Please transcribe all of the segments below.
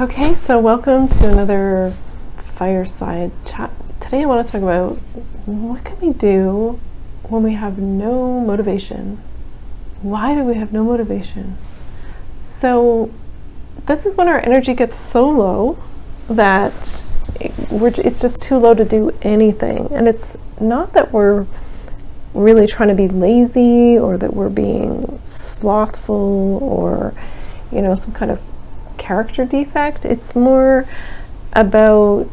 Okay, so welcome to another Fireside chat. Today I want to talk about what can we do when we have no motivation? Why do we have no motivation? So this is when our energy gets so low that it's just too low to do anything. And it's not that we're really trying to be lazy or that we're being slothful or, some kind of character defect. It's more about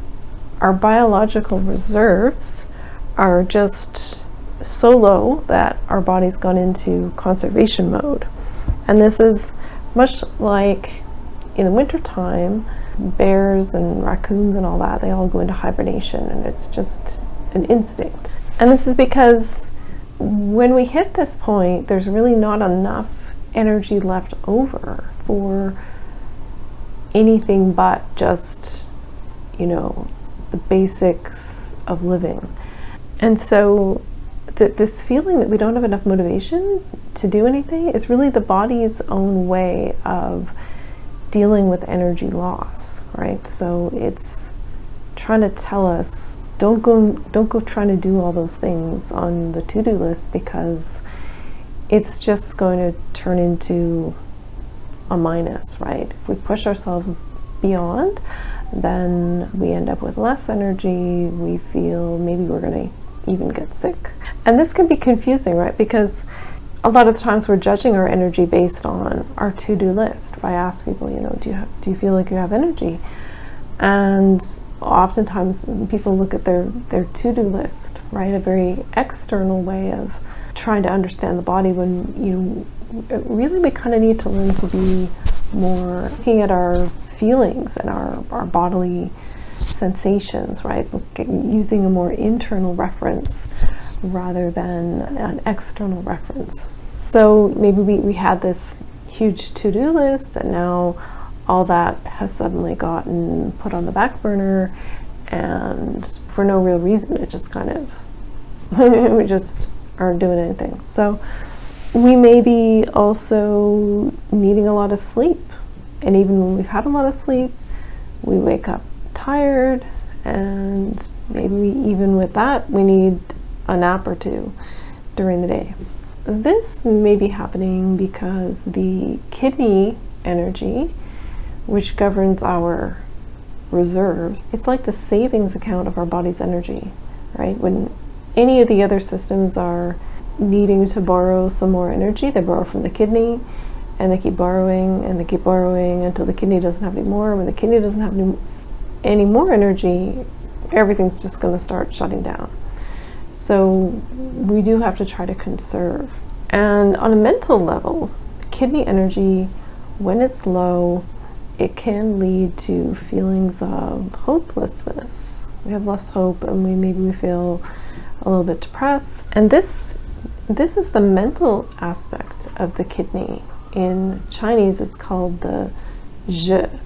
our biological reserves are just so low that our body's gone into conservation mode. And this is much like in the wintertime, bears and raccoons and all that, they all go into hibernation, and it's just an instinct. And this is because when we hit this point, there's really not enough energy left over for anything but just, the basics of living. And so this feeling that we don't have enough motivation to do anything is really the body's own way of dealing with energy loss, right? So it's trying to tell us, don't go trying to do all those things on the to-do list, because it's just going to turn into a minus, right? If we push ourselves beyond, then we end up with less energy. We feel maybe we're going to even get sick. And this can be confusing, right? Because a lot of the times we're judging our energy based on our to-do list. If I ask people, do you feel like you have energy? And oftentimes people look at their to-do list, right? A very external way of trying to understand the body, when really we kind of need to learn to be more looking at our feelings and our bodily sensations, right? Using a more internal reference rather than an external reference. So maybe we had this huge to-do list, and now all that has suddenly gotten put on the back burner, and for no real reason, it just kind of we just aren't doing anything. So we may be also needing a lot of sleep, and even when we've had a lot of sleep, we wake up tired, and maybe even with that, we need a nap or two during the day. This may be happening because the kidney energy, which governs our reserves, it's like the savings account of our body's energy, right? When any of the other systems are needing to borrow some more energy, they borrow from the kidney, and they keep borrowing and they keep borrowing until the kidney doesn't have any more. When the kidney doesn't have any more energy, everything's just going to start shutting down. So we do have to try to conserve. And on a mental level, kidney energy, when it's low, it can lead to feelings of hopelessness. We have less hope, and we feel a little bit depressed. And this is the mental aspect of the kidney. In Chinese, it's called the zhi,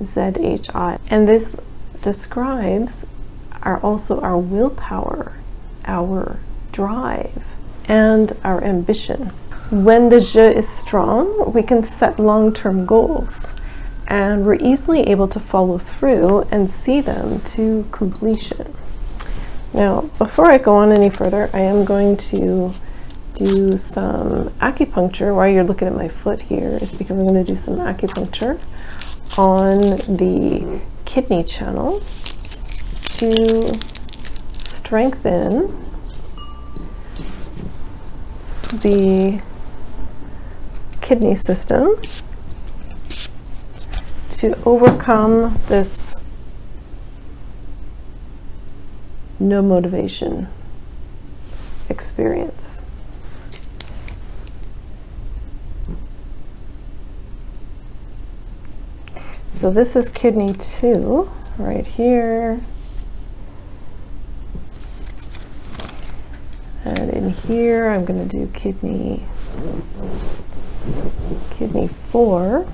Z-H-I. And this describes also our willpower, our drive, and our ambition. When the zhi is strong, we can set long-term goals, and we're easily able to follow through and see them to completion. Now, before I go on any further, I am going to do some acupuncture. While you're looking at my foot here, is because I'm going to do some acupuncture on the kidney channel to strengthen the kidney system to overcome this no motivation experience. So this is kidney 2 right here. And in here I'm going to do kidney 4.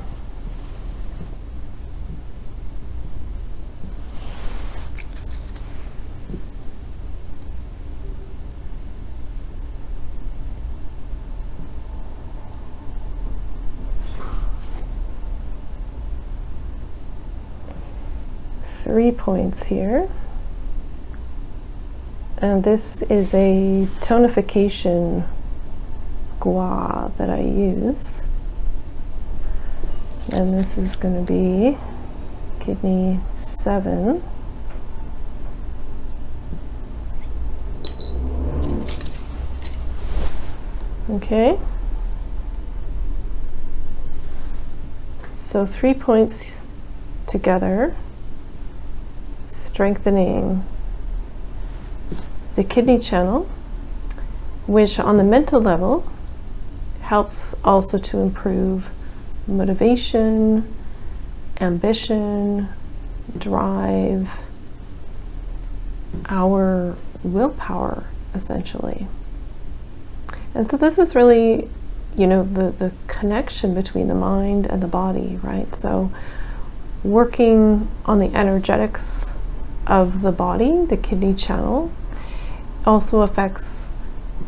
3 points here. And this is a tonification gua that I use. And this is going to be kidney 7. Okay. So 3 points together, strengthening the kidney channel, which on the mental level helps also to improve motivation, ambition, drive, our willpower, essentially. And so this is really, you know, the connection between the mind and the body, right? So working on the energetics of the body, the kidney channel, also affects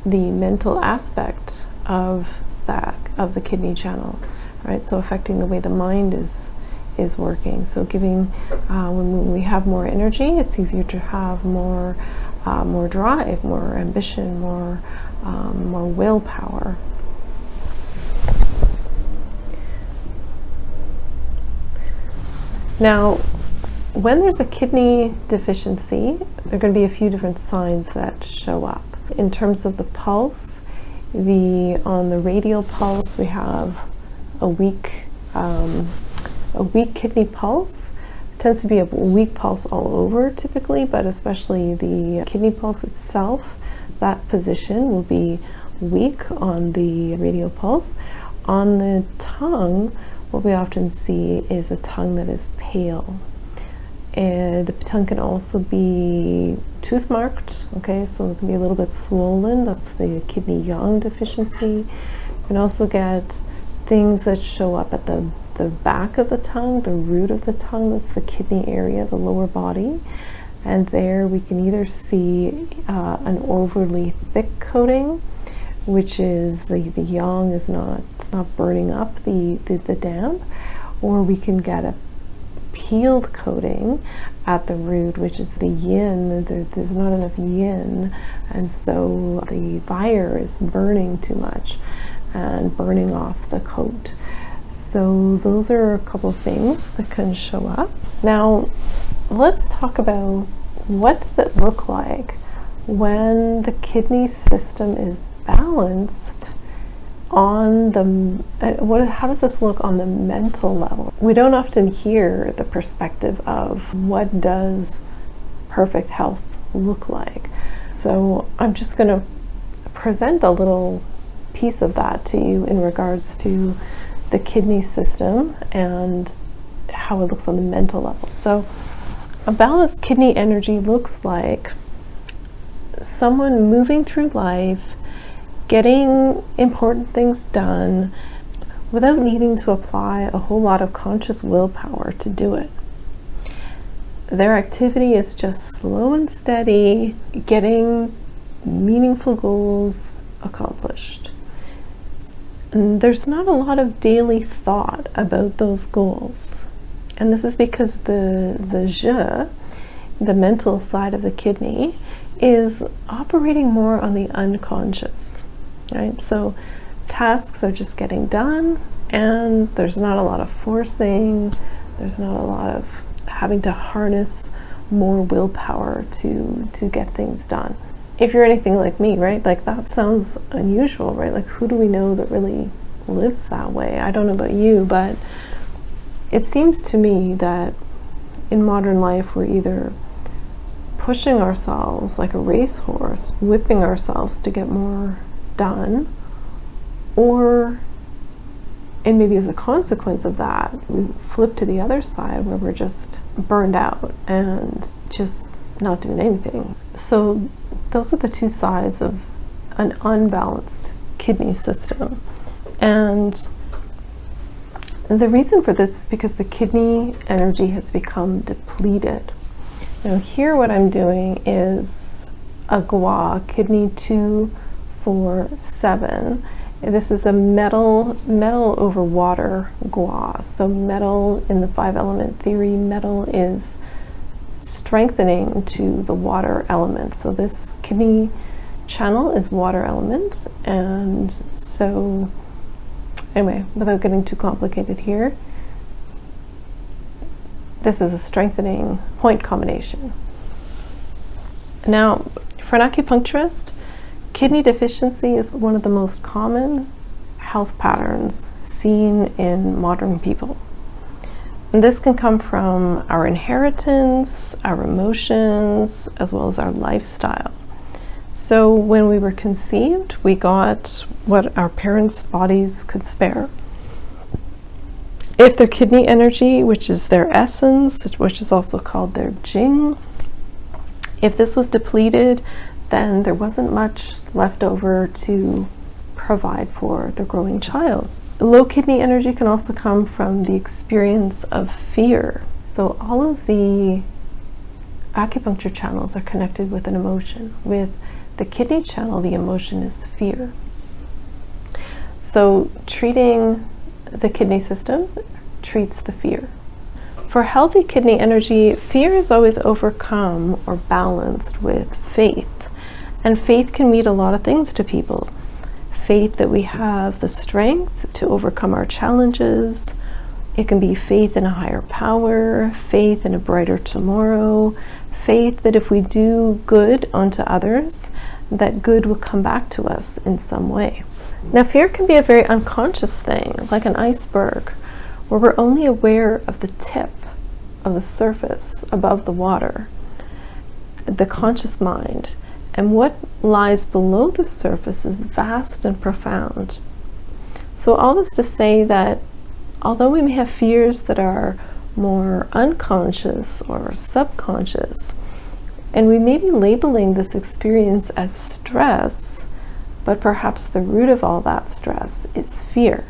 the mental aspect of the kidney channel, right? So affecting the way the mind is working. So giving, when we have more energy, it's easier to have more drive, more ambition, more willpower. Now, when there's a kidney deficiency, there are going to be a few different signs that show up. In terms of the pulse, on the radial pulse, we have a weak kidney pulse. It tends to be a weak pulse all over typically, but especially the kidney pulse itself, that position will be weak on the radial pulse. On the tongue, what we often see is a tongue that is pale. And the tongue can also be tooth marked, okay, so it can be a little bit swollen. That's the kidney yang deficiency. You can also get things that show up at the back of the tongue, the root of the tongue. That's the kidney area, the lower body. And there we can either see an overly thick coating, which is the yang is not burning up the damp, or we can get a peeled coating at the root, which is the yin. There's not enough yin, and so the fire is burning too much and burning off the coat. So those are a couple of things that can show up. Now let's talk about what does it look like when the kidney system is balanced on the, how does this look on the mental level? We don't often hear the perspective of what does perfect health look like. So I'm just going to present a little piece of that to you in regards to the kidney system and how it looks on the mental level. So a balanced kidney energy looks like someone moving through life, getting important things done without needing to apply a whole lot of conscious willpower to do it. Their activity is just slow and steady, getting meaningful goals accomplished. And there's not a lot of daily thought about those goals. And this is because the je, the mental side of the kidney, is operating more on the unconscious, right? So tasks are just getting done, and there's not a lot of forcing, there's not a lot of having to harness more willpower to get things done. If you're anything like me, right, like that sounds unusual, right? Like who do we know that really lives that way? I don't know about you, but it seems to me that in modern life we're either pushing ourselves like a racehorse, whipping ourselves to get more done, or, and maybe as a consequence of that, we flip to the other side where we're just burned out and just not doing anything. So those are the two sides of an unbalanced kidney system. And the reason for this is because the kidney energy has become depleted. Now here what I'm doing is a gua, kidney 2, 4, 7. This is a metal over water gua. So metal in the 5 element theory, metal is strengthening to the water element. So this kidney channel is water element, and so anyway, without getting too complicated here, this is a strengthening point combination. Now, for an acupuncturist, kidney deficiency is one of the most common health patterns seen in modern people. And this can come from our inheritance, our emotions, as well as our lifestyle. So when we were conceived, we got what our parents' bodies could spare. If their kidney energy, which is their essence, which is also called their jing, if this was depleted, then there wasn't much left over to provide for the growing child. Low kidney energy can also come from the experience of fear. So all of the acupuncture channels are connected with an emotion. With the kidney channel, the emotion is fear. So treating the kidney system treats the fear. For healthy kidney energy, fear is always overcome or balanced with faith. And faith can mean a lot of things to people. Faith that we have the strength to overcome our challenges. It can be faith in a higher power, faith in a brighter tomorrow, faith that if we do good unto others, that good will come back to us in some way. Now, fear can be a very unconscious thing, like an iceberg, where we're only aware of the tip of the surface above the water, the conscious mind. And what lies below the surface is vast and profound. So all this to say that although we may have fears that are more unconscious or subconscious, and we may be labeling this experience as stress, but perhaps the root of all that stress is fear.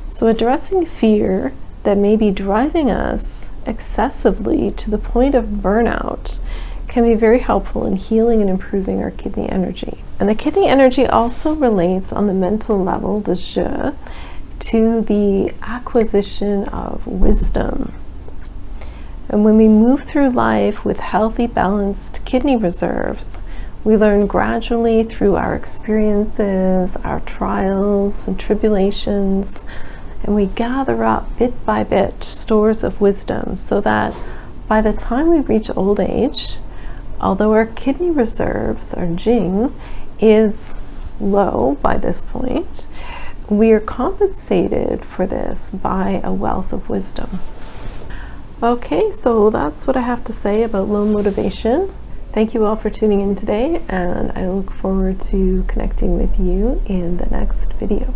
So addressing fear that may be driving us excessively to the point of burnout can be very helpful in healing and improving our kidney energy. And the kidney energy also relates on the mental level, the je, to the acquisition of wisdom. And when we move through life with healthy, balanced kidney reserves, we learn gradually through our experiences, our trials and tribulations, and we gather up bit by bit stores of wisdom so that by the time we reach old age, although our kidney reserves, our jing, is low by this point, we are compensated for this by a wealth of wisdom. Okay, so that's what I have to say about low motivation. Thank you all for tuning in today, and I look forward to connecting with you in the next video.